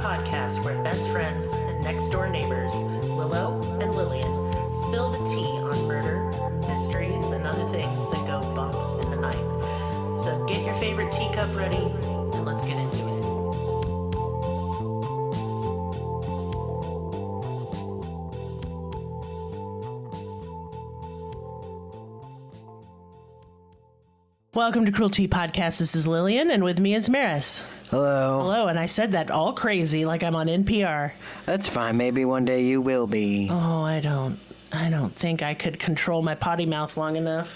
podcast where best friends and next-door neighbors, Willow and Lillian, spill the tea on murder, mysteries, and other things that go bump in the night. So get your favorite teacup ready, and let's get into it. Welcome to Cruel Tea Podcast. This is Lillian, and with me is Merris. Hello. Hello, and I said that all crazy, like I'm on NPR. That's fine. Maybe one day you will be. Oh, I don't think I could control my potty mouth long enough.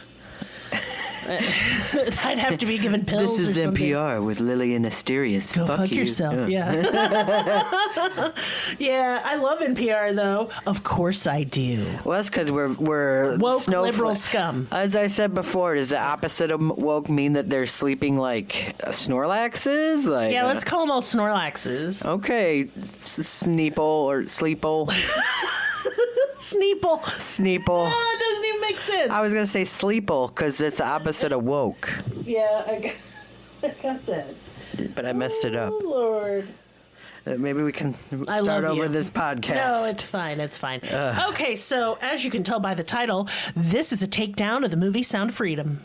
I'd have to be given pills. This is or something. NPR with Lillian Asterius. Go fuck you. yourself. Yeah. Yeah, I love NPR though. Of course I do. Well, that's because we're Woke liberal scum. As I said before, does the opposite of woke mean that they're sleeping like Snorlaxes? Like, Yeah, let's call them all Snorlaxes. Okay, Sneeple or Sleeple. Sneeple. Oh, it doesn't even make sense. I was going to say Sleeple because it's the opposite of woke. Yeah, I got that. But I messed it up. Oh, Lord. Maybe we can I start love over you. this podcast. No, it's fine. It's fine. Okay, so as you can tell by the title, this is a takedown of the movie Sound of Freedom.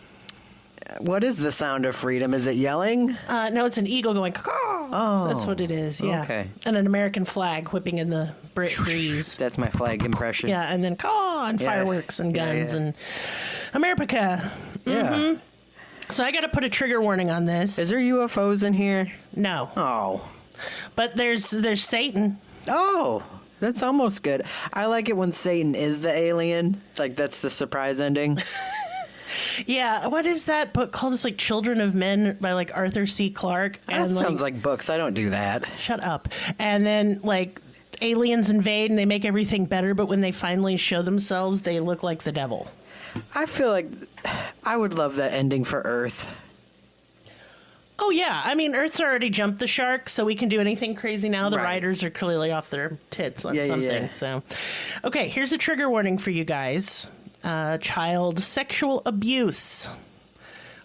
What is the sound of freedom? Is it yelling? No, it's an eagle going, caw. Oh. That's what it is, yeah. Okay. And an American flag whipping in the breeze. That's my flag impression. Yeah, and then caw, and Yeah. fireworks and guns Yeah. and America. Yeah. So I got to put a trigger warning on this. Is there UFOs in here? No. Oh. But there's Satan. Oh. That's almost good. I like it when Satan is the alien. Like, that's the surprise ending. Yeah, what is that book called? It's like Children of Men by like Arthur C. Clarke. That sounds like books. I don't do that. Shut up. And then like aliens invade and they make everything better, but when they finally show themselves, they look like the devil. I feel like I would love that ending for Earth. Oh, yeah. I mean, Earth's already jumped the shark, so we can do anything crazy now. The Right. writers are clearly off their tits on Yeah, something. yeah. So, okay, here's a trigger warning for you guys. Child sexual abuse.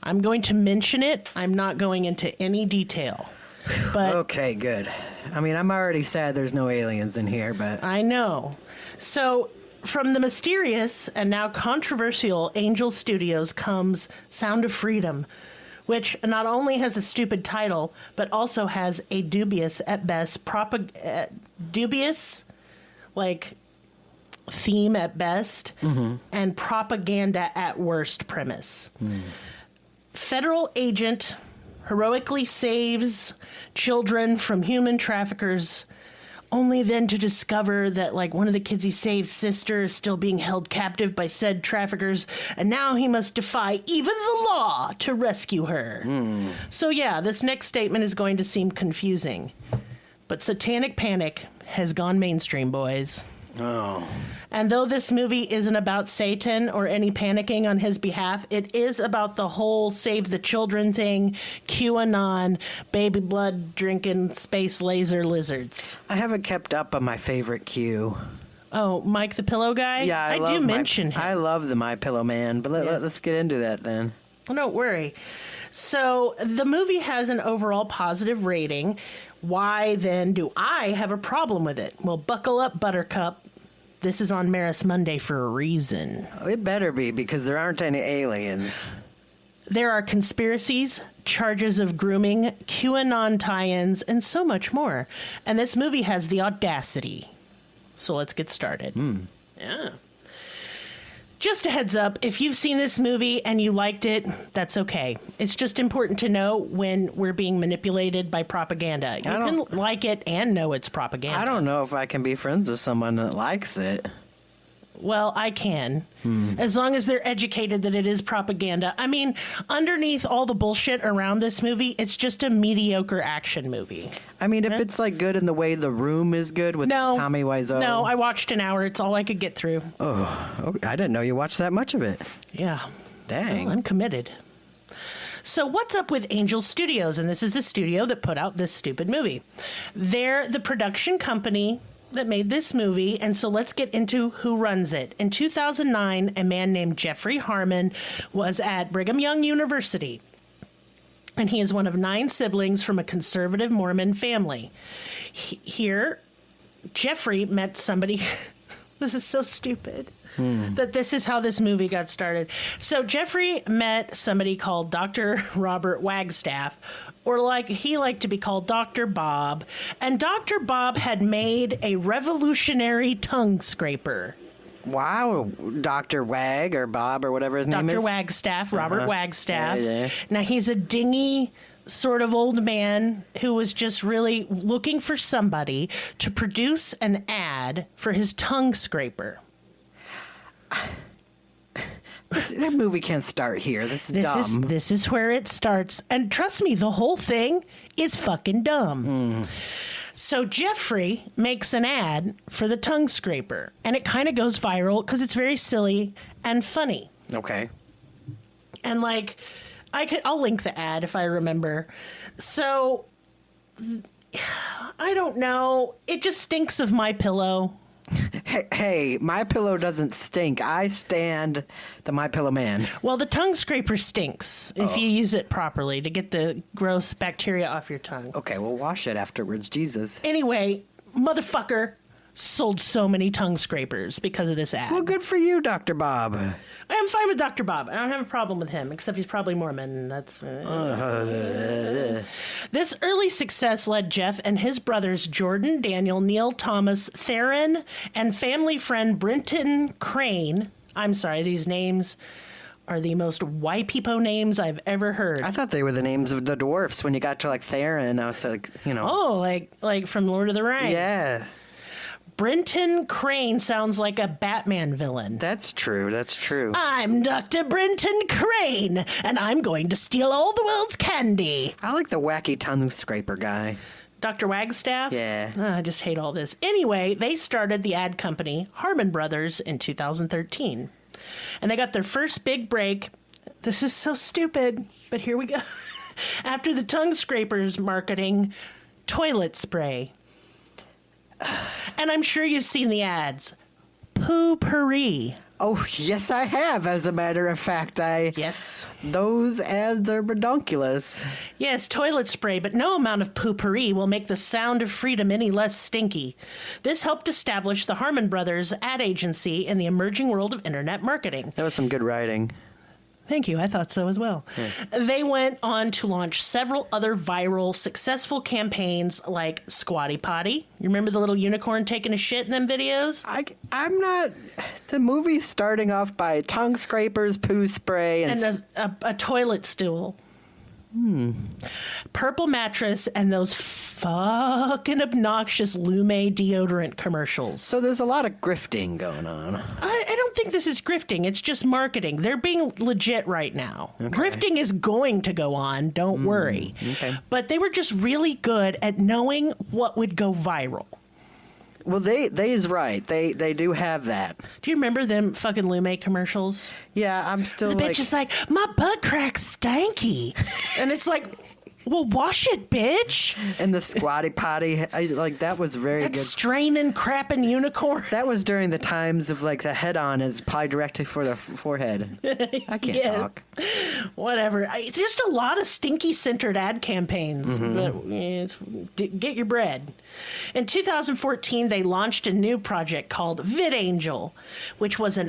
I'm going to mention it. I'm not going into any detail. But Okay, good. I mean, I'm already sad there's no aliens in here, but... I know. So, from the mysterious and now controversial Angel Studios comes Sound of Freedom, which not only has a stupid title, but also has a dubious, at best, dubious, like, theme at best, and propaganda at worst premise. Federal agent heroically saves children from human traffickers, only then to discover that, like, one of the kids he saved, sister, is still being held captive by said traffickers, and now he must defy even the law to rescue her. So yeah, this next statement is going to seem confusing, but satanic panic has gone mainstream, boys. Oh. And though this movie isn't about Satan or any panicking on his behalf, it is about the whole save the children thing, QAnon, baby blood drinking space laser lizards. I haven't kept up on my favorite Q. Oh, Mike the Pillow Guy? Yeah, I do mention him. I love the My Pillow Man, but let's get into that then. Oh, don't worry. So the movie has an overall positive rating. Why then do I have a problem with it? Well, buckle up, Buttercup. This is on Merris Monday for a reason. Oh, it better be, because there aren't any aliens. There are conspiracies, charges of grooming, QAnon tie-ins, and so much more. And this movie has the audacity. So let's get started. Yeah. Just a heads up, if you've seen this movie and you liked it, that's okay. It's just important to know when we're being manipulated by propaganda. You can like it and know it's propaganda. I don't know if I can be friends with someone that likes it. Well, I can, as long as they're educated that it is propaganda. I mean, underneath all the bullshit around this movie, it's just a mediocre action movie. I mean, if it's like good in the way The Room is good with Tommy Wiseau. No, I watched an hour. It's all I could get through. Oh, okay. I didn't know you watched that much of it. Yeah. Dang. Well, I'm committed. So what's up with Angel Studios? And this is the studio that put out this stupid movie. They're the production company that made this movie, and so let's get into who runs it. In 2009, a man named Jeffrey Harmon was at Brigham Young University. And he is one of 9 siblings from a conservative Mormon family. Here, Jeffrey met somebody. This is so stupid. That this is how this movie got started. So Jeffrey met somebody called Dr. Robert Wagstaff, or like he liked to be called Dr. Bob. And Dr. Bob had made a revolutionary tongue scraper. Wow, Dr. Wag or Bob or whatever his name is. Dr. Wagstaff, Robert Wagstaff. Yeah. Now he's a dingy sort of old man who was just really looking for somebody to produce an ad for his tongue scraper. That movie can't start here. This is dumb. This is where it starts. And trust me, the whole thing is fucking dumb. So Jeffrey makes an ad for the tongue scraper, and it kind of goes viral because it's very silly and funny. Okay. And like, I'll link the ad if I remember. So I don't know. It just stinks of MyPillow. Hey, MyPillow doesn't stink. I stand the MyPillow man. Well, the tongue scraper stinks if you use it properly to get the gross bacteria off your tongue. Okay, well, wash it afterwards. Jesus. Anyway, motherfucker sold so many tongue scrapers because of this ad. Well, good for you, Dr. Bob. I'm fine with Dr. Bob. I don't have a problem with him, except he's probably Mormon. That's This early success led Jeff and his brothers Jordan, Daniel, Neil, Thomas, Theron, and family friend Brenton Crane. I'm sorry, these names are the most white people names I've ever heard. I thought they were the names of the dwarfs when you got to like Theron. I was like, you know. Oh, like from Lord of the Rings. Yeah. Brenton Crane sounds like a Batman villain. That's true. That's true. I'm Dr. Brenton Crane, and I'm going to steal all the world's candy. I like the wacky tongue scraper guy. Dr. Wagstaff? Yeah. I just hate all this. Anyway, they started the ad company Harmon Brothers in 2013. And they got their first big break. This is so stupid, but here we go. After the tongue scrapers marketing toilet spray. And I'm sure you've seen the ads. Poo-pourri. Oh, yes, I have. As a matter of fact, Yes. those ads are redonkulous. Yes, toilet spray, but no amount of poo-pourri will make the sound of freedom any less stinky. This helped establish the Harmon Brothers ad agency in the emerging world of internet marketing. That was some good writing. Thank you. I thought so as well. Yeah. They went on to launch several other viral, successful campaigns like Squatty Potty. You remember the little unicorn taking a shit in them videos? I'm not... The movie's starting off by tongue scrapers, poo spray, and a toilet stool. Purple mattress and those fucking obnoxious Lume deodorant commercials. So there's a lot of grifting going on. I don't think this is grifting. It's just marketing. They're being legit right now. Okay. Grifting is going to go on. Don't worry. Okay. But they were just really good at knowing what would go viral. Well, they is right. They do have that. Do you remember them fucking Lume commercials? Yeah, I'm still the bitch is like, my butt crack's stanky. And it's like, well, wash it, bitch. And the Squatty Potty, that was very that good. Straining, crapping unicorn. That was during the times of like the head-on is probably directly for the forehead. I can't talk. Whatever. It's just a lot of stinky-centered ad campaigns. But get your bread. In 2014, they launched a new project called VidAngel, which was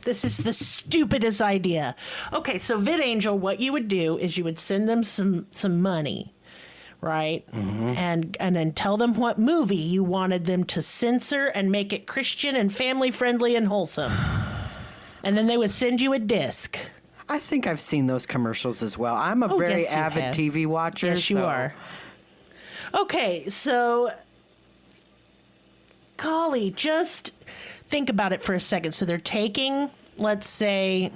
this is the stupidest idea. Okay, so VidAngel, what you would do is you would send them some money, right? And then tell them what movie you wanted them to censor and make it Christian and family-friendly and wholesome. And then they would send you a disc. I think I've seen those commercials as well. I'm a very yes, you avid have. TV watcher. Yes, you are. Okay, so golly, just think about it for a second. So they're taking, let's say,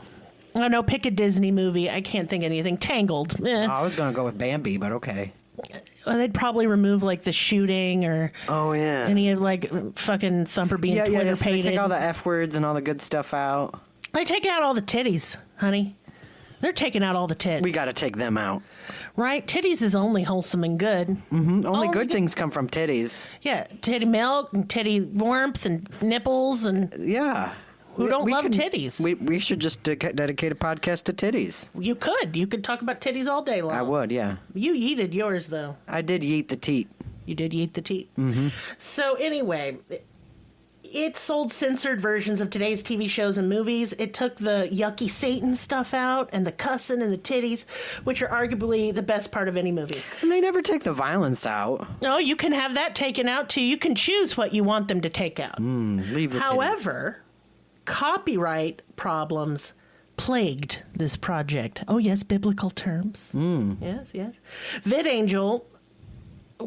I don't know, pick a Disney movie. I can't think of anything. Tangled. I was going to go with Bambi, but okay. Well, they'd probably remove like the shooting or any like fucking Thumper being Twitter pated. They take all the F words and all the good stuff out. They take out all the titties, honey. They're taking out all the tits. We got to take them out. Right? Titties is only wholesome and good. Only good things come from titties. Yeah, titty milk and titty warmth and nipples and... Yeah. Who don't love titties? We should just dedicate a podcast to titties. You could talk about titties all day long. I would, yeah. You yeeted yours, though. I did yeet the teat. You did yeet the teat. Mm-hmm. So anyway, it sold censored versions of today's TV shows and movies. It took the yucky Satan stuff out and the cussing and the titties, which are arguably the best part of any movie. And they never take the violence out. No, you can have that taken out too. You can choose what you want them to take out. Leave the However, copyright problems plagued this project. Oh, yes, biblical terms. Yes. VidAngel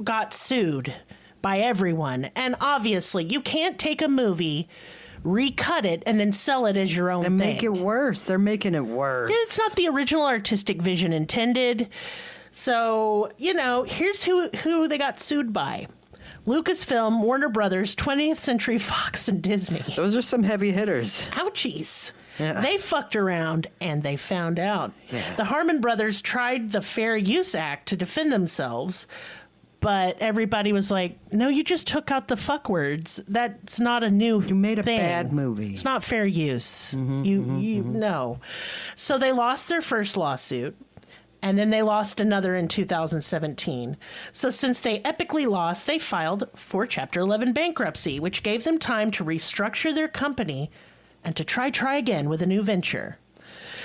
got sued by everyone. And obviously, you can't take a movie, recut it, and then sell it as your own and thing. make it worse. They're making it worse. It's not the original artistic vision intended. So, here's who they got sued by. Lucasfilm, Warner Brothers, 20th Century Fox, and Disney. Those are some heavy hitters. Ouchies. Yeah. They fucked around, and they found out. Yeah. The Harmon brothers tried the Fair Use Act to defend themselves, but everybody was like, no, you just took out the fuck words. That's not a new thing. You made a bad movie. It's not fair use. No. So they lost their first lawsuit, and then they lost another in 2017. So since they epically lost, they filed for Chapter 11 bankruptcy, which gave them time to restructure their company and to try again with a new venture.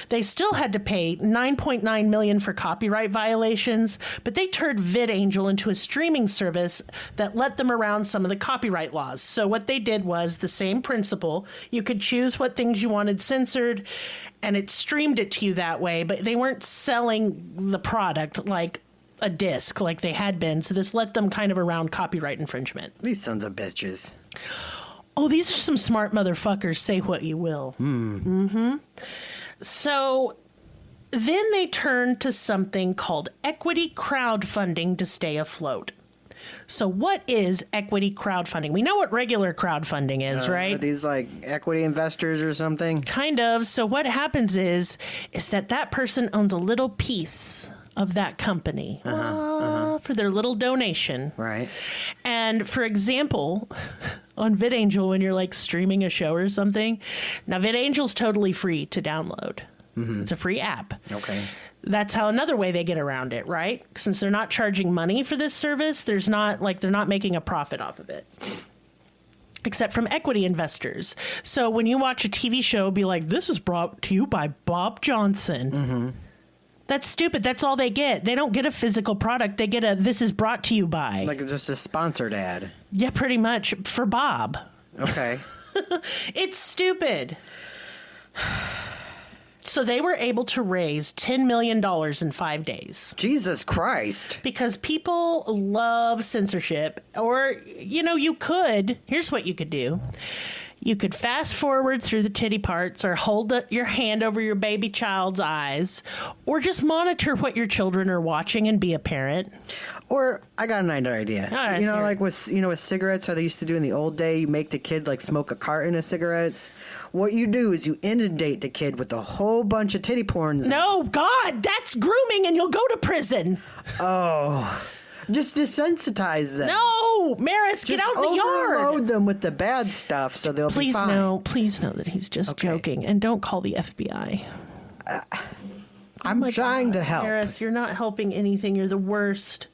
They still had to pay $9.9 million for copyright violations, but they turned VidAngel into a streaming service that let them around some of the copyright laws. So what they did was the same principle. You could choose what things you wanted censored, and it streamed it to you that way, but they weren't selling the product like a disc like they had been. So this let them kind of around copyright infringement. These sons of bitches. Oh, these are some smart motherfuckers. Say what you will. So then they turned to something called equity crowdfunding to stay afloat. So what is equity crowdfunding? We know what regular crowdfunding is, right? Are these like equity investors or something? Kind of. So what happens is that person owns a little piece of that company for their little donation. Right. And for example, on VidAngel, when you're like streaming a show or something, now VidAngel's totally free to download. It's a free app. Okay. That's how another way they get around it, right? Since they're not charging money for this service, they're not making a profit off of it. Except from equity investors. So when you watch a TV show, be like, this is brought to you by Bob Johnson. That's stupid. That's all they get. They don't get a physical product. They get this is brought to you by. Like it's just a sponsored ad. Yeah, pretty much. For Bob. Okay. It's stupid. So they were able to raise $10 million in 5 days. Jesus Christ. Because people love censorship. Or, here's what you could do. You could fast forward through the titty parts or hold your hand over your baby child's eyes or just monitor what your children are watching and be a parent. Or I got another idea. Right, like with cigarettes, how they used to do in the old day, you make the kid like smoke a carton of cigarettes. What you do is you inundate the kid with a whole bunch of titty porns. No, God, that's grooming and you'll go to prison. Oh. Just desensitize them. No, Merris, get out in the yard. Overload them with the bad stuff so they'll be fine. Please know that he's just joking. And don't call the FBI. I'm trying to help. Merris, you're not helping anything. You're the worst.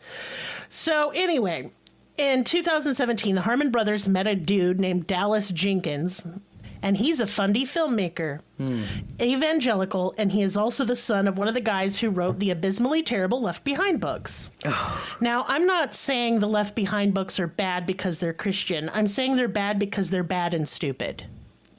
So anyway, in 2017, the Harmon brothers met a dude named Dallas Jenkins. And he's a fundy filmmaker, evangelical, and he is also the son of one of the guys who wrote the abysmally terrible Left Behind books. Now, I'm not saying the Left Behind books are bad because they're Christian. I'm saying they're bad because they're bad and stupid.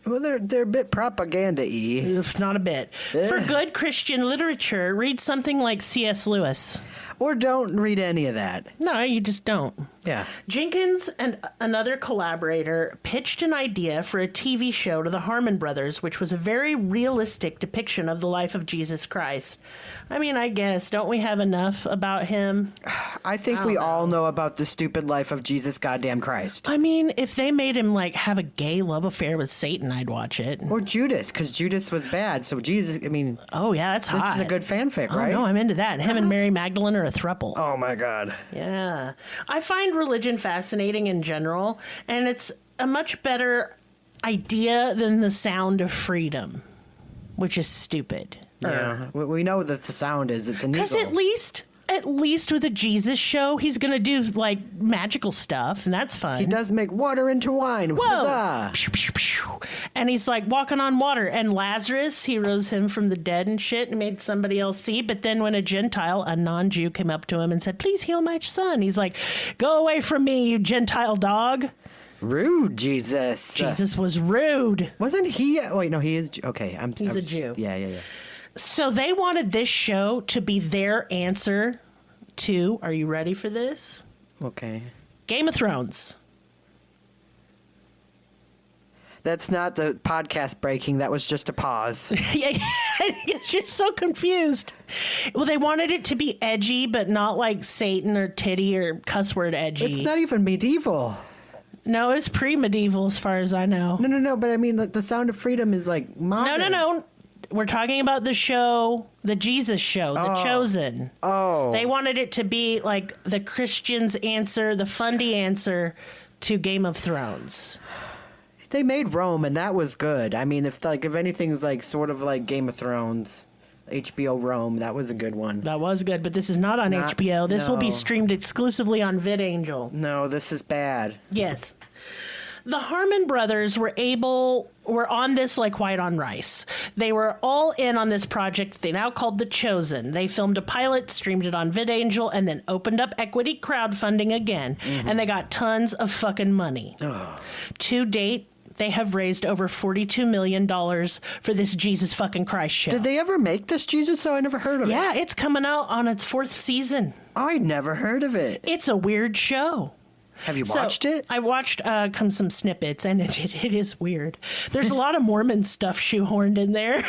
Well, they're a bit propaganda-y. Not a bit. For good Christian literature, read something like C.S. Lewis. Or don't read any of that. No, you just don't. Yeah. Jenkins and another collaborator pitched an idea for a TV show to the Harmon brothers, which was a very realistic depiction of the life of Jesus Christ. I mean, I guess, don't we have enough about him? I think we all know about the stupid life of Jesus goddamn Christ. I mean, if they made him, have a gay love affair with Satan, I'd watch it. Or Judas, because Judas was bad. So Jesus, I mean... Oh, yeah, that's hot. This is a good fanfic, right? Oh, no, I'm into that. Him and Mary Magdalene are a throuple. Oh, my God. Yeah. I find religion fascinating in general, and it's a much better idea than the sound of freedom, which is stupid. Yeah, we know that the sound is. It's an eagle. Because at least with a Jesus show, he's going to do, like, magical stuff, and that's fun. He does make water into wine. Whoa! Huzzah! Pew, pew, pew. And he's, like, walking on water. And Lazarus, he rose him from the dead and shit and made somebody else see. But then when a Gentile, a non-Jew, came up to him and said, please heal my son, he's like, go away from me, you Gentile dog. Rude, Jesus. Jesus was rude. Wasn't he? Wait, no, he is. Okay, He's a Jew. Yeah. So they wanted this show to be their answer to, are you ready for this? Okay. Game of Thrones. That's not the podcast breaking. That was just a pause. Yeah, you're so confused. Well, they wanted it to be edgy, but not like Satan or titty or cuss word edgy. It's not even medieval. No, it's pre-medieval as far as I know. No, but I mean, like, the Sound of Freedom is like modern. No. We're talking about the show, the Jesus show, The Chosen. Oh. They wanted it to be like the Christians' answer, the fundy answer to Game of Thrones. They made Rome, and that was good. I mean, if anything's like sort of like Game of Thrones, HBO Rome, that was a good one. That was good, but this is not on HBO. This will be streamed exclusively on VidAngel. No, this is bad. Yes. The Harmon brothers were on this like white on rice. They were all in on this project they now called The Chosen. They filmed a pilot, streamed it on VidAngel, and then opened up equity crowdfunding again. Mm-hmm. And they got tons of fucking money. To date, they have raised over $42 million for this Jesus fucking Christ show. Did they ever make this Jesus show? I never heard of it. Yeah, it's coming out on its 4th season. I never heard of it. It's a weird show. Have you watched it? I watched some snippets, and it is weird. There's a lot of Mormon stuff shoehorned in there.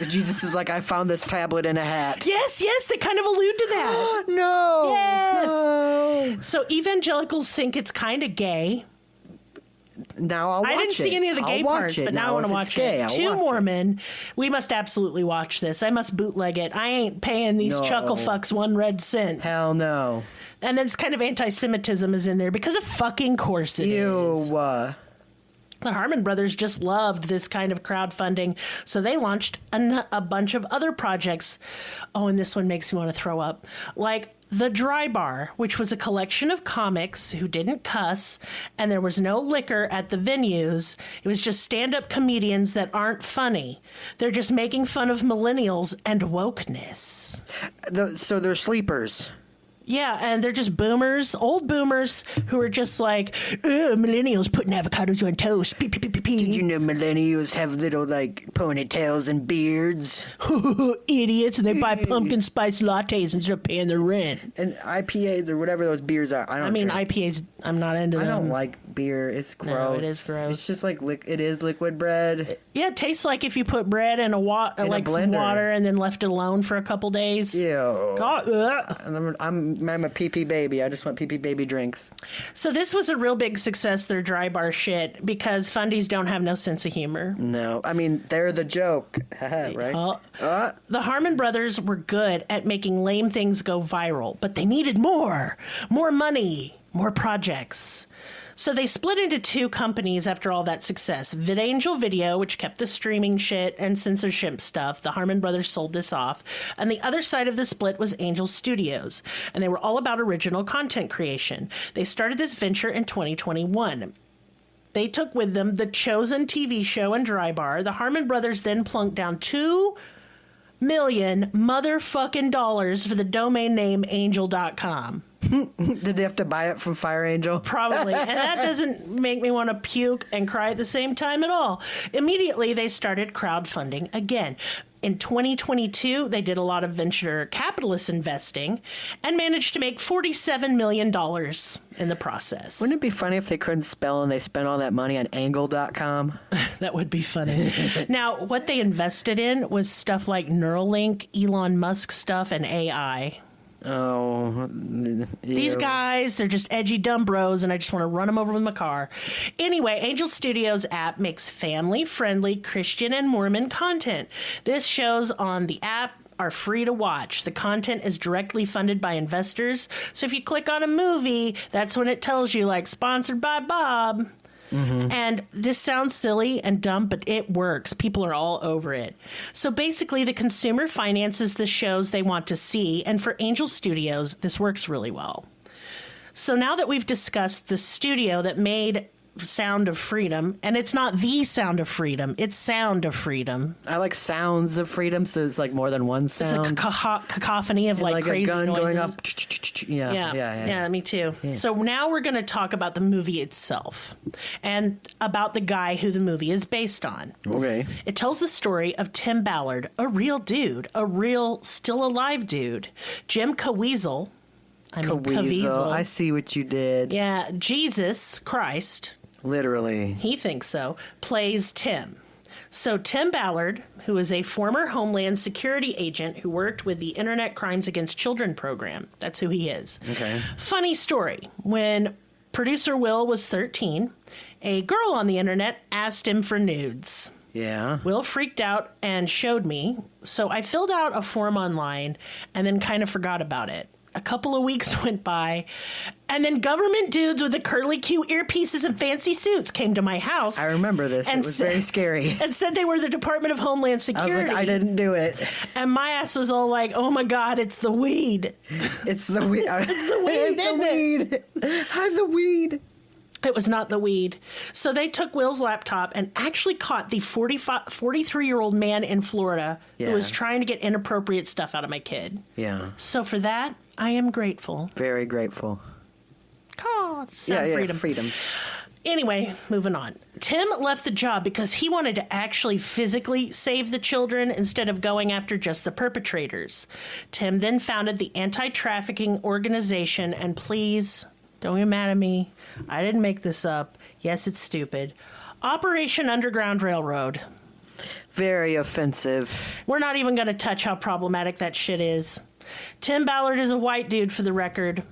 Jesus is like, I found this tablet in a hat. Yes, they kind of allude to that. No. Yes. No. So evangelicals think it's kind of gay. Now I'll watch it. I didn't see any of the gay parts, but now I want to watch it. To Mormon, we must absolutely watch this. I must bootleg it. I ain't paying these chuckle fucks 1 red cent. Hell no. And then it's kind of anti-Semitism is in there because of fucking course it is. The Harmon brothers just loved this kind of crowdfunding, so they launched a bunch of other projects. Oh, and this one makes me want to throw up. Like The Dry Bar, which was a collection of comics who didn't cuss, and there was no liquor at the venues. It was just stand-up comedians that aren't funny. They're just making fun of millennials and wokeness. So they're sleepers. Yeah, and they're just boomers, old boomers, who are just like, millennials putting avocados on toast. Pee, pee, pee, pee, pee. Did you know millennials have little, like, ponytails and beards? Idiots, and they buy pumpkin spice lattes instead of paying their rent. And IPAs or whatever those beers are. I mean, drink. IPAs, I'm not into them. I don't like beer. It's gross. No, it is gross. It's just like, it is liquid bread. Yeah, it tastes like if you put bread in some water and then left it alone for a couple days. Ew. God, I'm a pee-pee baby. I just want pee-pee baby drinks. So this was a real big success, their dry bar shit, because fundies don't have no sense of humor. No. I mean, they're the joke. Right? The Harmon brothers were good at making lame things go viral, but they needed more money, more projects. So they split into 2 companies after all that success. VidAngel Video, which kept the streaming shit and censorship stuff. The Harmon brothers sold this off. And the other side of the split was Angel Studios. And they were all about original content creation. They started this venture in 2021. They took with them The Chosen TV show and Dry Bar. The Harmon brothers then plunked down $2 million motherfucking dollars for the domain name angel.com. Did they have to buy it from Fire Angel? Probably. And that doesn't make me want to puke and cry at the same time at all. Immediately, they started crowdfunding again. In 2022, they did a lot of venture capitalist investing and managed to make $47 million in the process. Wouldn't it be funny if they couldn't spell and they spent all that money on angle.com? That would be funny. Now, what they invested in was stuff like Neuralink, Elon Musk stuff, and AI. Oh, these guys, they're just edgy dumb bros, and I just want to run them over with my car. Anyway, Angel Studios app makes family-friendly Christian and Mormon content. This shows on the app are free to watch. The content is directly funded by investors, so if you click on a movie, that's when it tells you, like, sponsored by Bob. And this sounds silly and dumb, but it works. People are all over it. So basically, the consumer finances the shows they want to see. And for Angel Studios, this works really well. So now that we've discussed the studio that made Sound of Freedom, and it's not the Sound of Freedom, it's Sound of Freedom. I like sounds of freedom, so it's like more than one sound. It's a cacophony of like crazy a gun noises. going up. Yeah, me too. Yeah. So now we're going to talk about the movie itself and about the guy who the movie is based on. Okay. It tells the story of Tim Ballard, a real dude, a real still alive dude. Jim Cavizil. Cavizil. I see what you did. Yeah, Jesus Christ. Literally. He thinks so. Plays Tim. So Tim Ballard, who is a former Homeland Security agent who worked with the Internet Crimes Against Children program. That's who he is. Okay. Funny story. When producer Will was 13, a girl on the internet asked him for nudes. Yeah. Will freaked out and showed me. So I filled out a form online and then kind of forgot about it. A couple of weeks went by, and then government dudes with the curly Q earpieces and fancy suits came to my house. I remember this. It was very scary. And said they were the Department of Homeland Security. I was like, I didn't do it. And my ass was all like, oh my God, it's the weed. It's the weed. It's the weed, It's the weed. I'm the weed. It was not the weed. So they took Will's laptop and actually caught the 43-year-old man in Florida who was trying to get inappropriate stuff out of my kid. Yeah. So for that, I am grateful. Very grateful. God, freedom. Anyway, moving on. Tim left the job because he wanted to actually physically save the children instead of going after just the perpetrators. Tim then founded the anti-trafficking organization, and please, don't get mad at me. I didn't make this up. Yes, it's stupid. Operation Underground Railroad. Very offensive. We're not even going to touch how problematic that shit is. Tim Ballard is a white dude, for the record.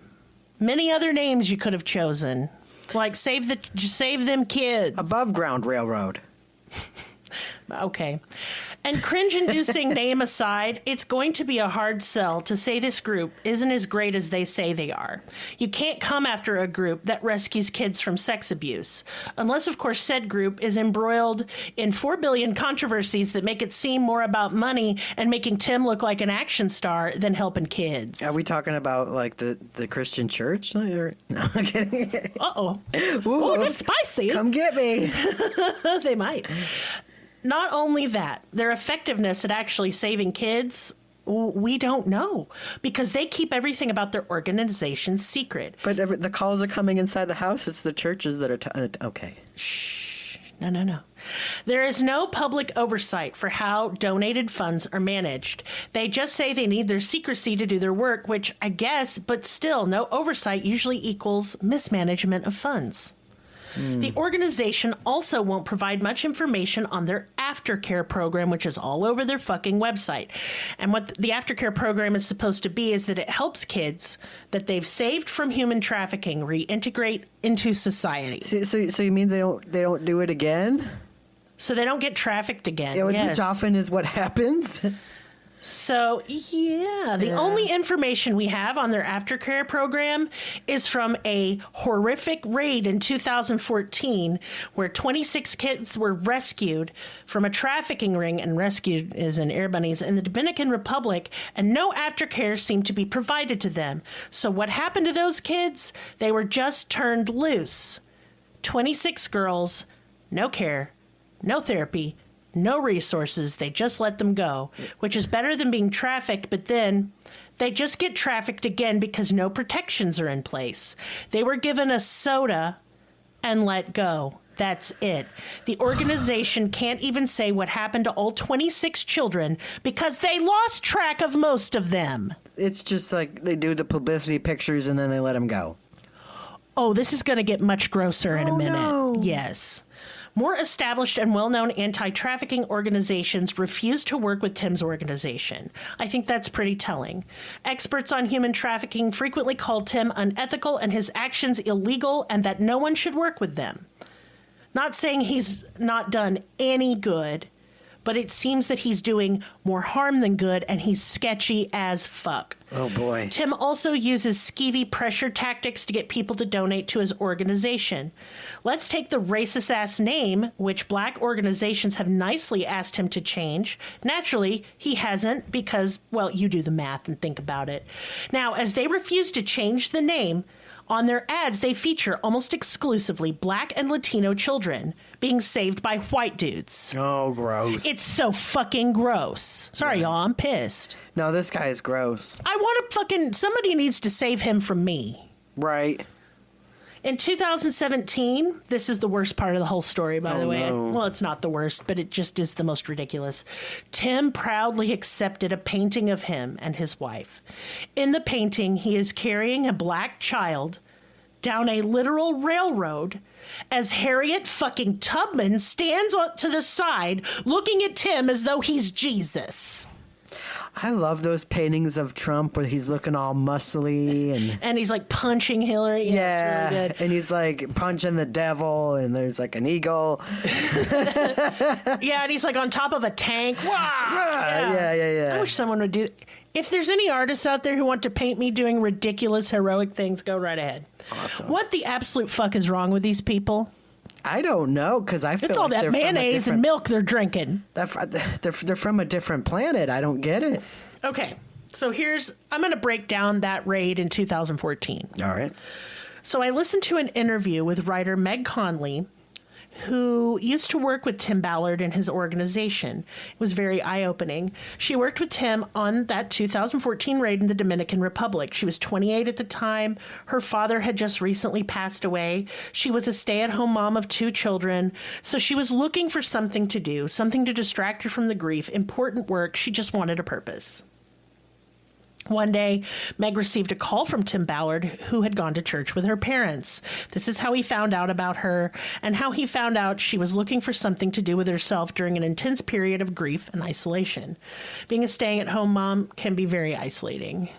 Many other names you could have chosen. Like Save Them Kids. Above Ground Railroad. Okay. And cringe-inducing name aside, it's going to be a hard sell to say this group isn't as great as they say they are. You can't come after a group that rescues kids from sex abuse. Unless, of course, said group is embroiled in 4 billion controversies that make it seem more about money and making Tim look like an action star than helping kids. Are we talking about, like, the Christian church? No, I'm kidding. Uh-oh. Oh, that's spicy. Come get me. They might. Not only that, their effectiveness at actually saving kids, we don't know because they keep everything about their organization secret. But the calls are coming inside the house. It's the churches that are... okay. Shh. No. There is no public oversight for how donated funds are managed. They just say they need their secrecy to do their work, which I guess, but still, no oversight usually equals mismanagement of funds. The organization also won't provide much information on their aftercare program, which is all over their fucking website. And what the aftercare program is supposed to be is that it helps kids that they've saved from human trafficking reintegrate into society. So you mean they don't do it again? So they don't get trafficked again. Yeah, yes. which often is what happens. So, the only information we have on their aftercare program is from a horrific raid in 2014 where 26 kids were rescued from a trafficking ring, and rescued is in air bunnies, in the Dominican Republic, and no aftercare seemed to be provided to them. So what happened to those kids? They were just turned loose. 26 girls, no care, no therapy, no resources. They just let them go, which is better than being trafficked, but then they just get trafficked again because no protections are in place. They were given a soda and let go. That's it. The organization can't even say what happened to all 26 children because they lost track of most of them. It's just like they do the publicity pictures and then they let them go. Oh, this is going to get much grosser in a minute. No. Yes. More established and well-known anti-trafficking organizations refuse to work with Tim's organization. I think that's pretty telling. Experts on human trafficking frequently call Tim unethical and his actions illegal, and that no one should work with them. Not saying he's not done any good, but it seems that he's doing more harm than good, and he's sketchy as fuck. Oh, boy. Tim also uses skeevy pressure tactics to get people to donate to his organization. Let's take the racist-ass name, which black organizations have nicely asked him to change. Naturally, he hasn't because, well, you do the math and think about it. Now, as they refuse to change the name, on their ads, they feature almost exclusively black and Latino children being saved by white dudes. Oh, gross. It's so fucking gross. Sorry, y'all, I'm pissed. No, this guy is gross. I want to fucking... Somebody needs to save him from me. Right. In 2017, this is the worst part of the whole story, by the way. No. Well, it's not the worst, but it just is the most ridiculous. Tim proudly accepted a painting of him and his wife. In the painting, he is carrying a black child down a literal railroad as Harriet fucking Tubman stands to the side looking at Tim as though he's Jesus. I love those paintings of Trump where he's looking all muscly and he's like punching Hillary. Yeah, it's really good. And he's like punching the devil, and there's like an eagle. Yeah, and he's like on top of a tank. Wow. Yeah. I wish someone would do. If there's any artists out there who want to paint me doing ridiculous, heroic things, go right ahead. Awesome. What the absolute fuck is wrong with these people? I don't know, because I feel it's all like that mayonnaise and milk they're drinking. They're from a different planet. I don't get it. Okay, so I'm going to break down that raid in 2014. All right. So I listened to an interview with writer Meg Conley, who used to work with Tim Ballard and his organization. It was very eye-opening. She worked with Tim on that 2014 raid in the Dominican Republic. She was 28 at the time. Her father had just recently passed away. She was a stay-at-home mom of 2 children. So she was looking for something to do, something to distract her from the grief, important work. She just wanted a purpose. One day, Meg received a call from Tim Ballard, who had gone to church with her parents. This is how he found out about her and how he found out she was looking for something to do with herself during an intense period of grief and isolation. Being a staying-at-home mom can be very isolating.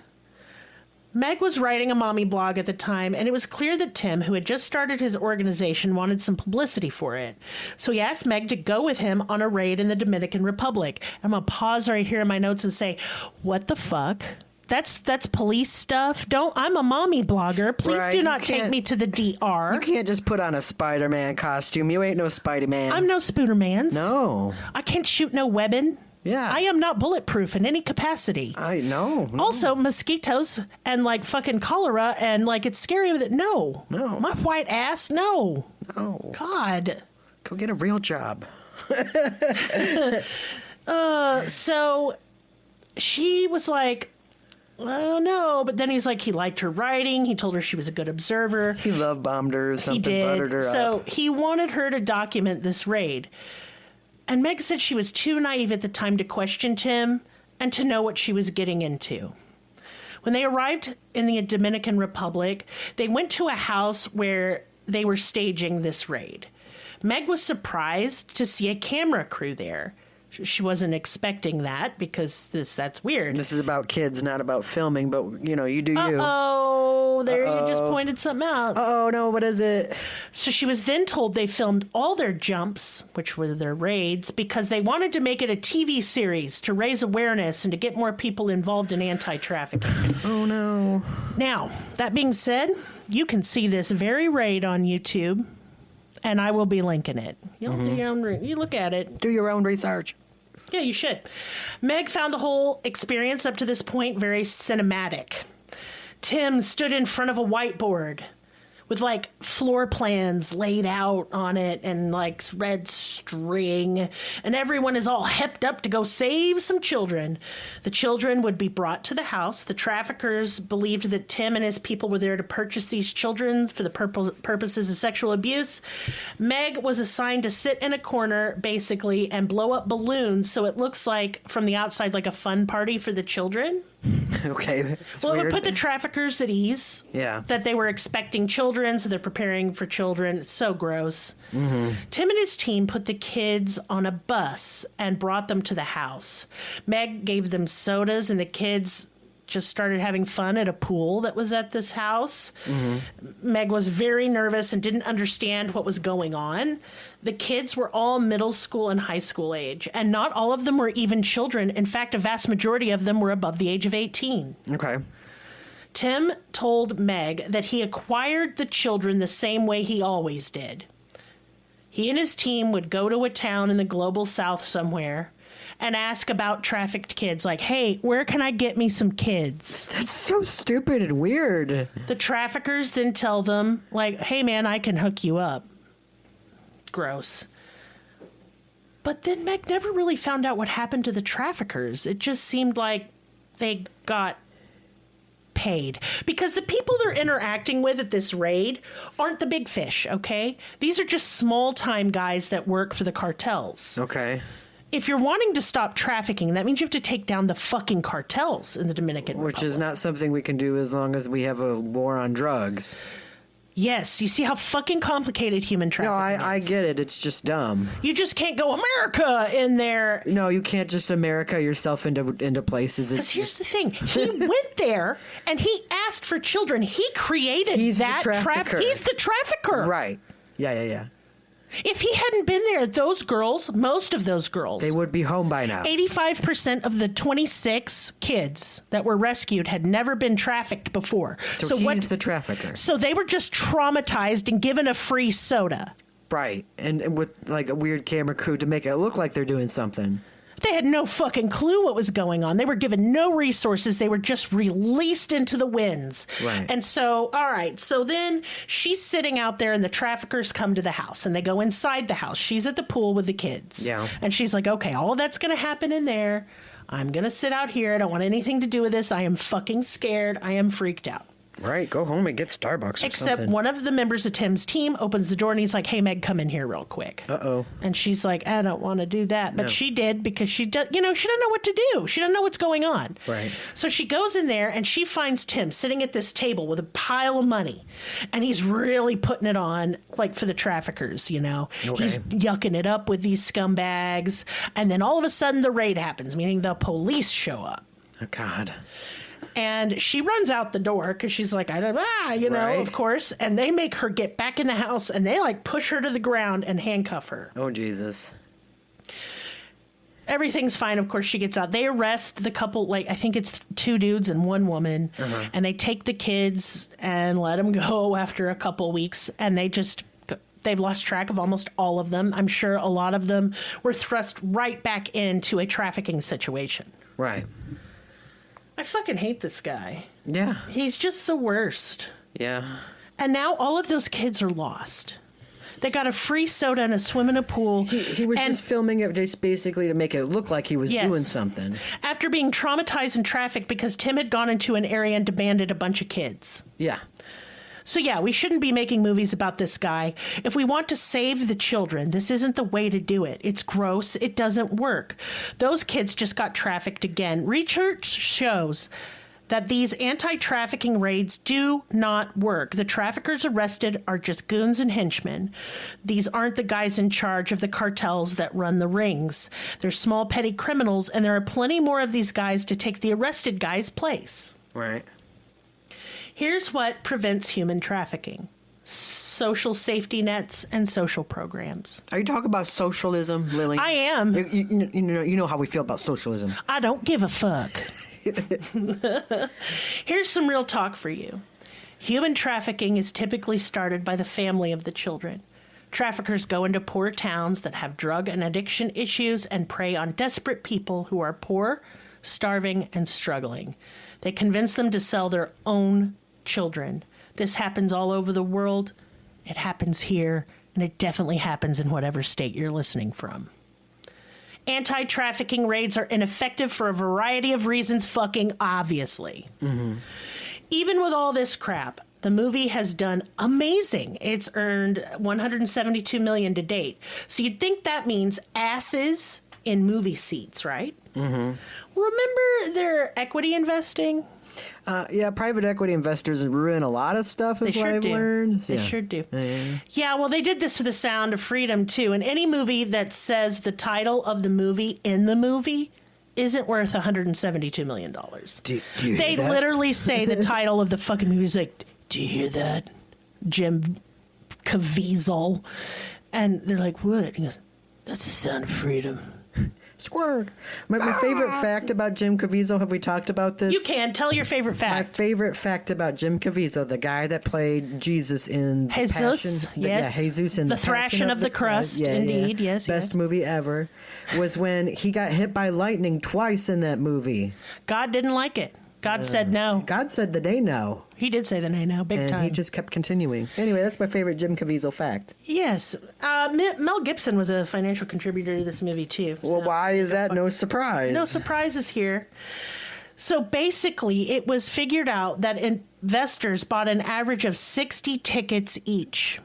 Meg was writing a mommy blog at the time, and it was clear that Tim, who had just started his organization, wanted some publicity for it. So he asked Meg to go with him on a raid in the Dominican Republic. I'm going to pause right here in my notes and say, what the fuck? That's police stuff. I'm a mommy blogger. Please do not take me to the DR. You can't just put on a Spider-Man costume. You ain't no Spidey-Man. I'm no Spoodermans. No. I can't shoot no webbing. Yeah. I am not bulletproof in any capacity. I know. No. Also, mosquitoes and like fucking cholera and like it's scary with it. No. No. My white ass, no. No. God. Go get a real job. So she was like, I don't know. But then he's like, he liked her writing. He told her she was a good observer. He love bombed her or something. He did. Buttered her So up. he wanted her to document this raid. And Meg said she was too naive at the time to question Tim and to know what she was getting into. When they arrived in the Dominican Republic, they went to a house where they were staging this raid. Meg was surprised to see a camera crew there. She wasn't expecting that because that's weird. This is about kids, not about filming, but, you know, you do you. Uh-oh, there you just pointed something out. Oh no, what is it? So she was then told they filmed all their jumps, which were their raids, because they wanted to make it a TV series to raise awareness and to get more people involved in anti-trafficking. Oh no. Now, that being said, you can see this very raid on YouTube, and I will be linking it. You'll do your own. You look at it. Do your own research. Yeah, you should. Meg found the whole experience up to this point very cinematic. Tim stood in front of a whiteboard with like floor plans laid out on it and like red string, and everyone is all hepped up to go save some children. The children would be brought to the house. The traffickers believed that Tim and his people were there to purchase these children for the purposes of sexual abuse. Meg was assigned to sit in a corner basically and blow up balloons so it looks like from the outside like a fun party for the children. Okay. Well, it weird. would put the traffickers at ease. Yeah. That they were expecting children, so they're preparing for children. It's so gross. Mm-hmm. Tim and his team put the kids on a bus and brought them to the house. Meg gave them sodas, and the kids just started having fun at a pool that was at this house. Meg was very nervous and didn't understand what was going on. The kids were all middle school and high school age, and not all of them were even children. In fact, a vast majority of them were above the age of 18. Okay. Tim told Meg that he acquired the children the same way he always did. He and his team would go to a town in the global south somewhere and ask about trafficked kids, like, hey, where can I get me some kids? That's so stupid and weird. The traffickers then tell them, like, hey, man, I can hook you up. Gross. But then Meg never really found out what happened to the traffickers. It just seemed like they got paid, because the people they're interacting with at this raid aren't the big fish, okay? These are just small-time guys that work for the cartels. Okay. If you're wanting to stop trafficking, that means you have to take down the fucking cartels in the Dominican Republic. Which is not something we can do as long as we have a war on drugs. Yes, you see how fucking complicated human trafficking No, I get it. It's just dumb. You just can't go America in there. No, you can't just America yourself into places. Because here's the thing. He went there and he asked for children. He created He's that trafficker. He's the trafficker. Right. Yeah. If he hadn't been there, those girls, most of those girls, They would be home by now. 85% of the 26 kids that were rescued had never been trafficked before. So he's the trafficker. So they were just traumatized and given a free soda. Right. And with like a weird camera crew to make it look like they're doing something. They had no fucking clue what was going on. They were given no resources. They were just released into the winds. Right. And so, all right. So then she's sitting out there and the traffickers come to the house and they go inside the house. She's at the pool with the kids. Yeah. And she's like, okay, all that's going to happen in there. I'm going to sit out here. I don't want anything to do with this. I am fucking scared. I am freaked out. Right. Go home and get Starbucks or Except something. one of the members of Tim's team opens the door and he's like, hey, Meg, come in here real quick. Uh-oh. And she's like, I don't want to do that. But No. she did because she doesn't know what to do. She doesn't know what's going on. Right. So she goes in there and she finds Tim sitting at this table with a pile of money. And he's really putting it on, like, for the traffickers, you know. Okay. He's yucking it up with these scumbags. And then all of a sudden the raid happens, meaning the police show up. Oh, God. And she runs out the door because she's like, Right. of course. And they make her get back in the house and they like push her to the ground and handcuff her. Oh, Jesus. Everything's fine. Of course, she gets out. They arrest the couple, like, I think it's 2 dudes and 1 woman. And they take the kids and let them go after a couple weeks. And they've lost track of almost all of them. I'm sure a lot of them were thrust right back into a trafficking situation. Right. I fucking hate this guy. Yeah. He's just the worst. Yeah. And now all of those kids are lost. They got a free soda and a swim in a pool. He was just filming it just basically to make it look like he was doing something. After being traumatized and trafficked because Tim had gone into an area and demanded a bunch of kids. Yeah. So yeah, we shouldn't be making movies about this guy. If we want to save the children, this isn't the way to do it. It's gross. It doesn't work. Those kids just got trafficked again. Research shows that these anti-trafficking raids do not work. The traffickers arrested are just goons and henchmen. These aren't the guys in charge of the cartels that run the rings. They're small, petty criminals, and there are plenty more of these guys to take the arrested guy's place. Right. Here's what prevents human trafficking: social safety nets and social programs. Are you talking about socialism, Lily? I am. You know how we feel about socialism. I don't give a fuck. Here's some real talk for you. Human trafficking is typically started by the family of the children. Traffickers go into poor towns that have drug and addiction issues and prey on desperate people who are poor, starving, and struggling. They convince them to sell their own children. This happens all over the world. It happens here, and it definitely happens in whatever state you're listening from. Anti-trafficking raids are ineffective for a variety of reasons, fucking obviously. Mm-hmm. Even with all this crap, the movie has done amazing. It's earned $172 million to date. So you'd think that means asses in movie seats, right? Mm-hmm. Remember their equity investing? Yeah, private equity investors ruin a lot of stuff, is what I've learned. They sure do. Yeah, well, they did this for The Sound of Freedom, too. And any movie that says the title of the movie in the movie isn't worth $172 million. Do you hear They that? literally say the title of the fucking movie is like, do you hear that? Jim Cavizil. And they're like, what? He goes, that's the sound of freedom. Squirk. My favorite fact about Jim Caviezel, have we talked about this? You can. Tell your favorite fact. My favorite fact about Jim Caviezel, the guy that played Jesus in The Jesus, Passion. yes. Yeah, Jesus in The The Thrashing Passion of the Crust, indeed, yes, Best yes. movie ever, was when he got hit by lightning twice in that movie. God didn't like it. God said no. God said the day no, He did say the no, big and time. he just kept continuing. Anyway, that's my favorite Jim Caviezel fact. Yes. Mel Gibson was a financial contributor to this movie, too. Well, so- why is that no surprise? No surprises here. So basically, it was figured out that investors bought an average of 60 tickets each.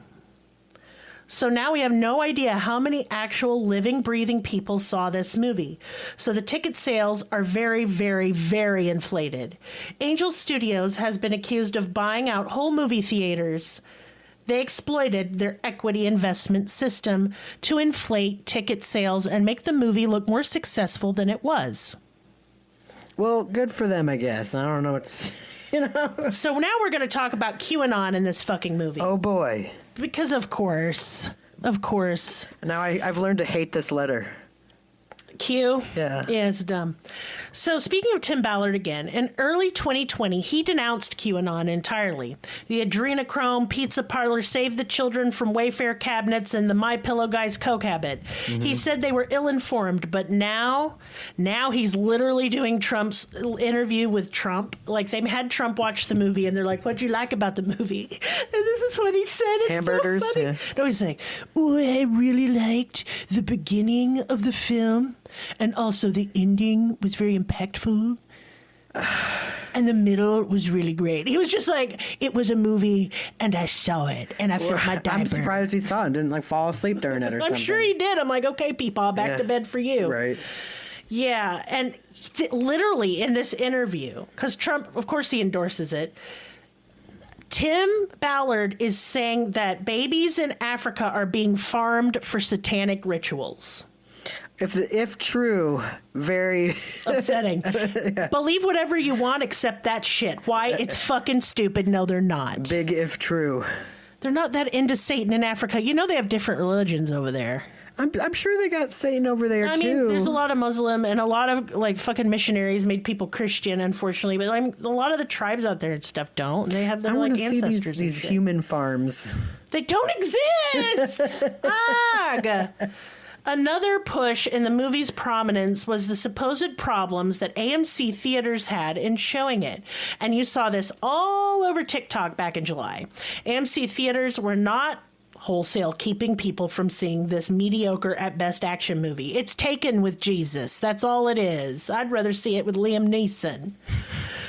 So now we have no idea how many actual living, breathing people saw this movie. So the ticket sales are very, very, very inflated. Angel Studios has been accused of buying out whole movie theaters. They exploited their equity investment system to inflate ticket sales and make the movie look more successful than it was. Well, good for them, I guess. I don't know what to, So now we're going to talk about QAnon in this fucking movie. Oh, boy. Because of course. Now I've learned to hate this letter. Q? Yeah. Yeah, it's dumb. So speaking of Tim Ballard again, in early 2020, he denounced QAnon entirely. The adrenochrome pizza parlor saved the children from Wayfair cabinets and the My Pillow guys coke habit. He said they were ill-informed, but now he's literally doing Trump's interview with Trump. Like, they had Trump watch the movie, and they're like, what'd you like about the movie? And this is what he said. It's Hamburgers? So funny. Yeah. No, he's like, oh, I really liked the beginning of the film. And also the ending was very impactful. And the middle was really great. He was just like, it was a movie, and I saw it, and I felt my diaper. I'm surprised he saw it and didn't like fall asleep during it or something. I'm sure he did. I'm like, okay, Peepaw, back to bed for you. Right. Yeah, and literally in this interview, because Trump, of course, he endorses it. Tim Ballard is saying that babies in Africa are being farmed for satanic rituals. If true, very Upsetting. Believe whatever you want except that shit. Why? It's fucking stupid. No, they're not. big if true. They're not that into Satan in Africa. You know they have different religions over there. I'm sure they got Satan over there I too. mean, there's a lot of Muslim and a lot of like fucking missionaries made people Christian, unfortunately. But a lot of the tribes out there and stuff don't. They have their I like want to see ancestors. these and shit. human farms. They don't exist. Ugh. Another push in the movie's prominence was the supposed problems that AMC theaters had in showing it. And you saw this all over TikTok back in July. AMC theaters were not wholesale keeping people from seeing this mediocre at best action movie. It's Taken with Jesus. That's all it is. I'd rather see it with Liam Neeson.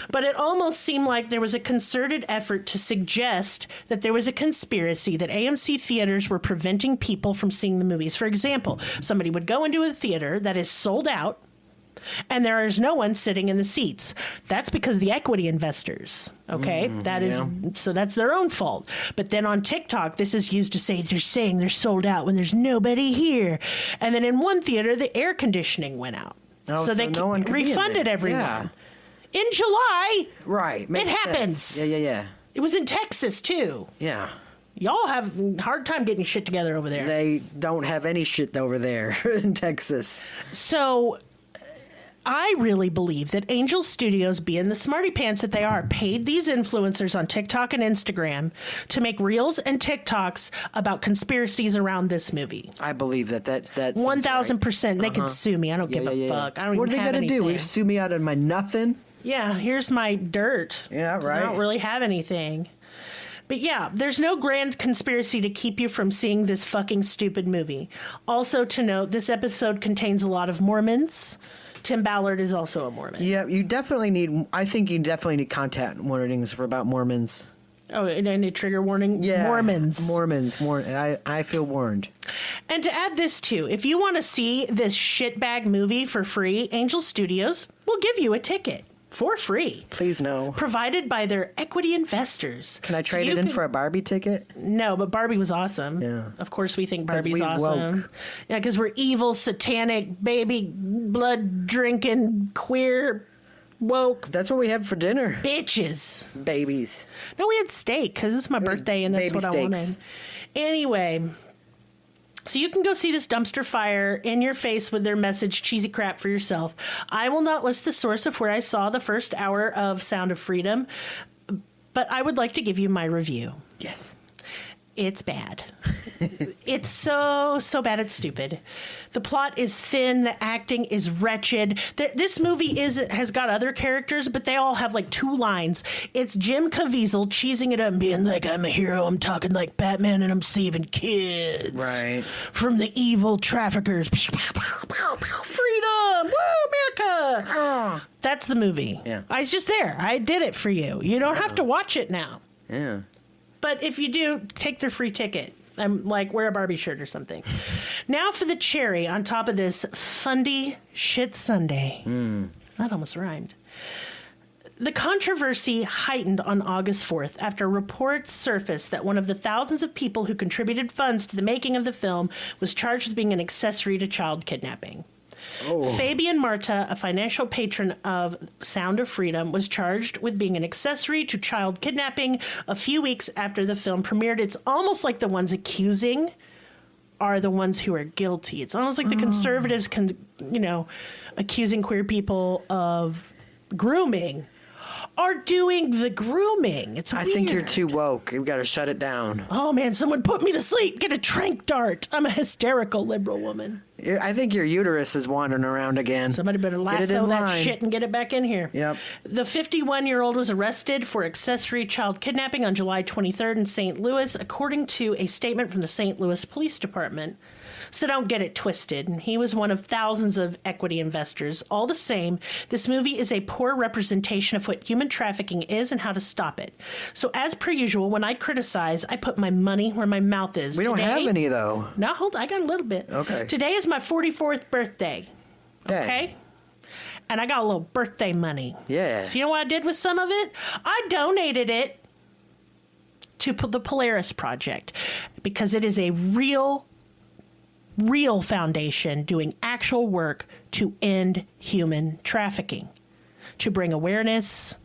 But it almost seemed like there was a concerted effort to suggest that there was a conspiracy that AMC theaters were preventing people from seeing the movies. For example, somebody would go into a theater that is sold out, and there is no one sitting in the seats. That's because the equity investors, okay? So that's their own fault. But then on TikTok, this is used to say they're saying they're sold out when there's nobody here. And then in one theater, the air conditioning went out. Oh, so they no one could be in refunded there. everyone. Yeah. In July, Right. Makes it happens. sense. Yeah. It was in Texas, too. Yeah. Y'all have a hard time getting shit together over there. They don't have any shit over there in Texas. So I really believe that Angel Studios, being the smarty pants that they are, paid these influencers on TikTok and Instagram to make reels and TikToks about conspiracies around this movie. I believe that 1,000%. They can sue me. I don't give a fuck. I don't What are even they have gonna do? anything. Sue me out of my nothing? Yeah, here's my dirt. Yeah, 'Cause right. I don't really have anything. But yeah, there's no grand conspiracy to keep you from seeing this fucking stupid movie. Also to note, this episode contains a lot of Mormons. Tim Ballard is also a Mormon. Yeah, I think you definitely need content warnings for about Mormons. Oh, and any trigger warning? Yeah. Mormons. I feel warned. And to add this too, if you want to see this shitbag movie for free, Angel Studios will give you a ticket. for free. Please no. Provided by their equity investors. Can I trade it in for a Barbie ticket? No, but Barbie was awesome. Yeah. Of course we think Barbie's awesome. Woke. Yeah, because we're evil, satanic, baby, blood-drinking, queer, woke That's what we had for dinner. bitches. Babies. No, we had steak because it's my birthday and that's baby what I steaks. wanted. Anyway, so you can go see this dumpster fire in your face with their message, cheesy crap, for yourself. I will not list the source of where I saw the first hour of Sound of Freedom, but I would like to give you my review. Yes. It's bad. It's so bad it's stupid. The plot is thin. The acting is wretched. This movie has got other characters, but they all have like 2 lines. It's Jim Cavizil cheesing it up and being like, I'm a hero. I'm talking like Batman and I'm saving kids. Right. From the evil traffickers. Freedom! Woo, America! That's the movie. Yeah. I was just there. I did it for you. You don't have to watch it now. Yeah. But if you do, take their free ticket. I'm like, wear a Barbie shirt or something. Now for the cherry on top of this fundy shit Sunday. That almost rhymed. The controversy heightened on August 4th after reports surfaced that one of the thousands of people who contributed funds to the making of the film was charged with being an accessory to child kidnapping. Oh. Fabian Marta, a financial patron of Sound of Freedom, was charged with being an accessory to child kidnapping a few weeks after the film premiered. It's almost like the ones accusing are the ones who are guilty. It's almost like the conservatives, accusing queer people of grooming are doing the grooming. It's weird. I think you're too woke. You've got to shut it down. Oh, man, someone put me to sleep. Get a trank dart. I'm a hysterical liberal woman. I think your uterus is wandering around again. Somebody better lasso that shit and get it back in here. Yep. The 51-year-old was arrested for accessory child kidnapping on July 23rd in St. Louis, according to a statement from the St. Louis Police Department. So don't get it twisted. He was one of thousands of equity investors. All the same, this movie is a poor representation of what human trafficking is and how to stop it. So as per usual, when I criticize, I put my money where my mouth is. We don't have any, though. No, hold on. I got a little bit. Okay. Today is my 44th birthday. Dang. Okay? And I got a little birthday money. Yeah. So you know what I did with some of it? I donated it to the Polaris Project because it is a real foundation doing actual work to end human trafficking, to bring awareness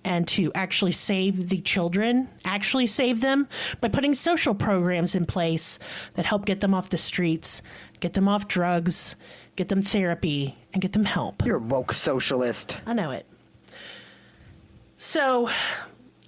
and to actually save the children, actually save them by putting social programs in place that help get them off the streets, get them off drugs, get them therapy, and get them help. You're a woke socialist. I know it. So,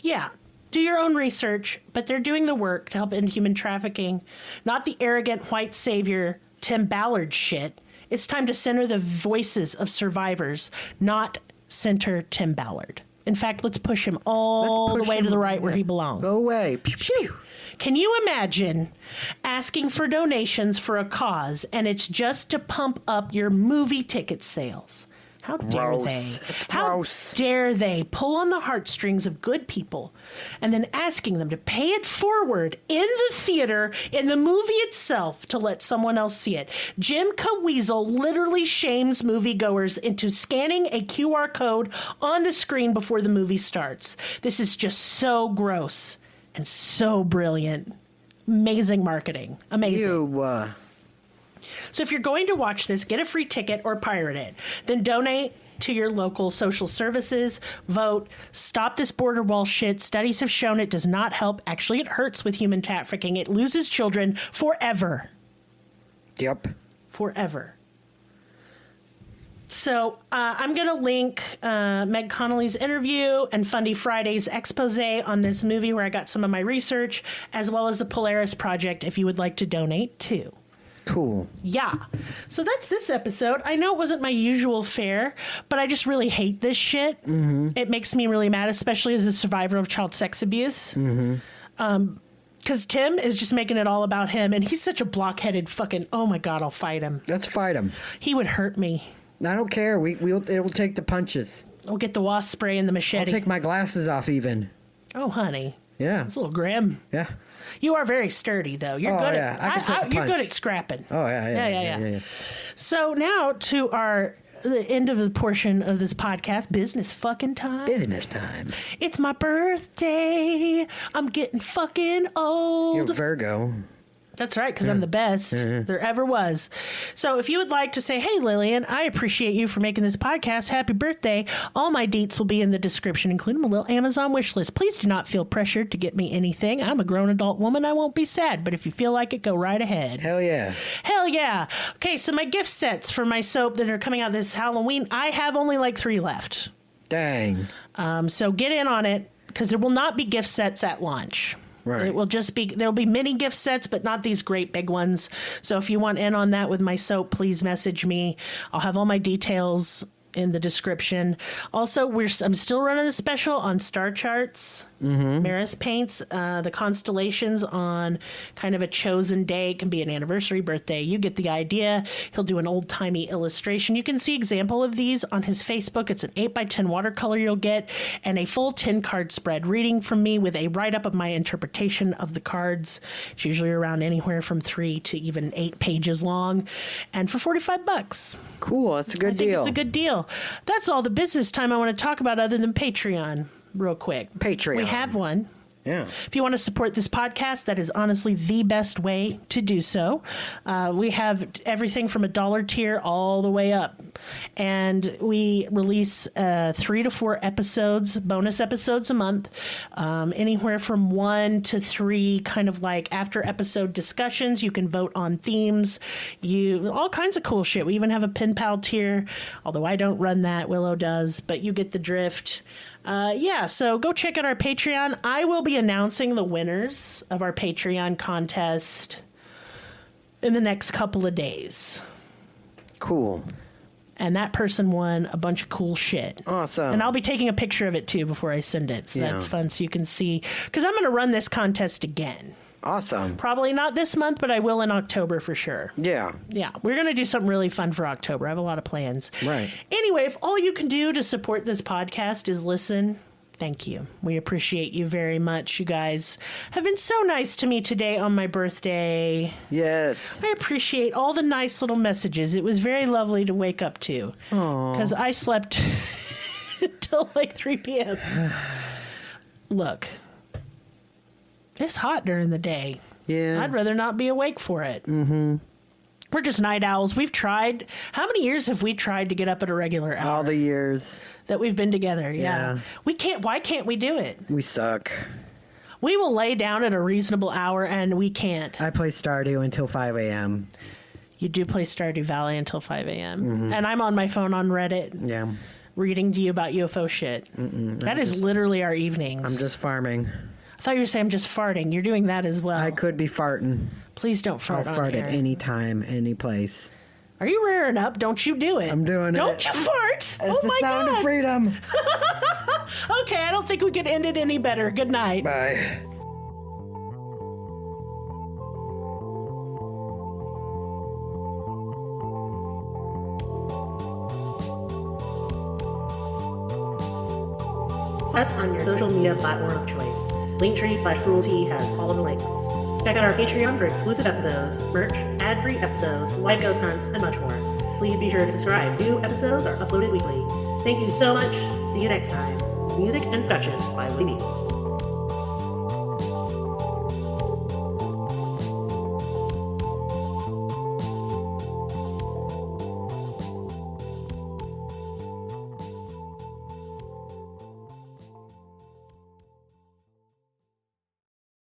yeah, do your own research, but they're doing the work to help end human trafficking, not the arrogant white savior Tim Ballard shit. It's time to center the voices of survivors, not center Tim Ballard. In fact, let's push him all the way to the right where he belongs. Go away. Pew, pew, Phew. Can you imagine asking for donations for a cause and it's just to pump up your movie ticket sales? How dare Gross. they? It's How gross. dare they pull on the heartstrings of good people and then asking them to pay it forward in the theater, in the movie itself, to let someone else see it? Jim Cavizil literally shames moviegoers into scanning a QR code on the screen before the movie starts. This is just so gross and so brilliant. Amazing marketing. Amazing. So if you're going to watch this, get a free ticket or pirate it. Then donate to your local social services. Vote. Stop this border wall shit. Studies have shown it does not help. Actually, it hurts with human trafficking. It loses children forever. Yep. Forever. So I'm going to link Meg Connolly's interview and Fundy Friday's expose on this movie where I got some of my research, as well as the Polaris Project if you would like to donate too. Cool. Yeah. So that's this episode. I know it wasn't my usual fare, but I just really hate this shit. Mm-hmm. It makes me really mad, especially as a survivor of child sex abuse. Mm-hmm. Because Tim is just making it all about him, and he's such a blockheaded fucking, oh my God, I'll fight him. Let's fight him. He would hurt me. I don't care. It'll take the punches. I'll get the wasp spray and the machete. I'll take my glasses off even. Oh, honey. Yeah. It's a little grim. Yeah. You are very sturdy, though. You're good yeah. at I can take a You're punch. good at scrapping. Oh, yeah. So now to our the end of the portion of this podcast. Business fucking time. Business time. It's my birthday. I'm getting fucking old. You're Virgo. That's right, because I'm the best there ever was. So if you would like to say, hey, Lillian, I appreciate you for making this podcast. Happy birthday. All my deets will be in the description, including a little Amazon wish list. Please do not feel pressured to get me anything. I'm a grown adult woman. I won't be sad. But if you feel like it, go right ahead. Hell yeah. Hell yeah. Okay, so my gift sets for my soap that are coming out this Halloween, I have only like 3 left. Dang. So get in on it, because there will not be gift sets at launch. Right. It will just be, there'll be mini gift sets, but not these great big ones. So if you want in on that with my soap, please message me. I'll have all my details in the description. Also, I'm still running a special on star charts. Merris paints the constellations on kind of a chosen day. It can be an anniversary, birthday. You get the idea. He'll do an old-timey illustration. You can see example of these on his Facebook. It's an 8x10 watercolor you'll get, and a full 10-card spread reading from me with a write-up of my interpretation of the cards. It's usually around anywhere from 3 to even 8 pages long, and for $45. Cool. That's a good deal. I think it's a good deal. That's all the business time I want to talk about other than Patreon. Real quick. Patreon. We have one. Yeah. If you want to support this podcast, that is honestly the best way to do so. We have everything from $1 tier all the way up. And we release 3 to 4 episodes, bonus episodes a month, anywhere from 1 to 3 kind of like after episode discussions. You can vote on themes, all kinds of cool shit. We even have a pen pal tier, although I don't run that. Willow does, but you get the drift. So go check out our Patreon. I will be announcing the winners of our Patreon contest in the next couple of days. Cool. And that person won a bunch of cool shit. Awesome. And I'll be taking a picture of it, too, before I send it. So that's fun, so you can see. Because I'm going to run this contest again. Awesome. Probably not this month, but I will in October for sure. Yeah. Yeah, we're going to do something really fun for October. I have a lot of plans. Right. Anyway, if all you can do to support this podcast is listen, thank you. We appreciate you very much. You guys have been so nice to me today on my birthday. Yes. I appreciate all the nice little messages. It was very lovely to wake up to. Because I slept until like 3 p.m. Look. It's hot during the day. Yeah. I'd rather not be awake for it. Mm-hmm. We're just night owls. We've tried. How many years have we tried to get up at a regular hour? All the years that we've been together. Yeah. We can't. Why can't we do it? We suck. We will lay down at a reasonable hour, and we can't. I play Stardew until 5 a.m. You do play Stardew Valley until 5 a.m. Mm-hmm. And I'm on my phone on Reddit. Yeah. Reading to you about UFO shit. That is literally our evenings. I'm just farming. I thought you were saying I'm just farting. You're doing that as well. I could be farting. Please don't fart. I'll fart at any time, any place. Are you rearing up? Don't you do it. I'm doing it. Don't you fart. It's oh the my sound God. of freedom. Okay, I don't think we could end it any better. Good night. Bye. Us on your social media platform of choice. Linktree/cruelty has all of the links. Check out our Patreon for exclusive episodes, merch, ad-free episodes, live ghost hunts, and much more. Please be sure to subscribe. New episodes are uploaded weekly. Thank you so much. See you next time. Music and production by Libby.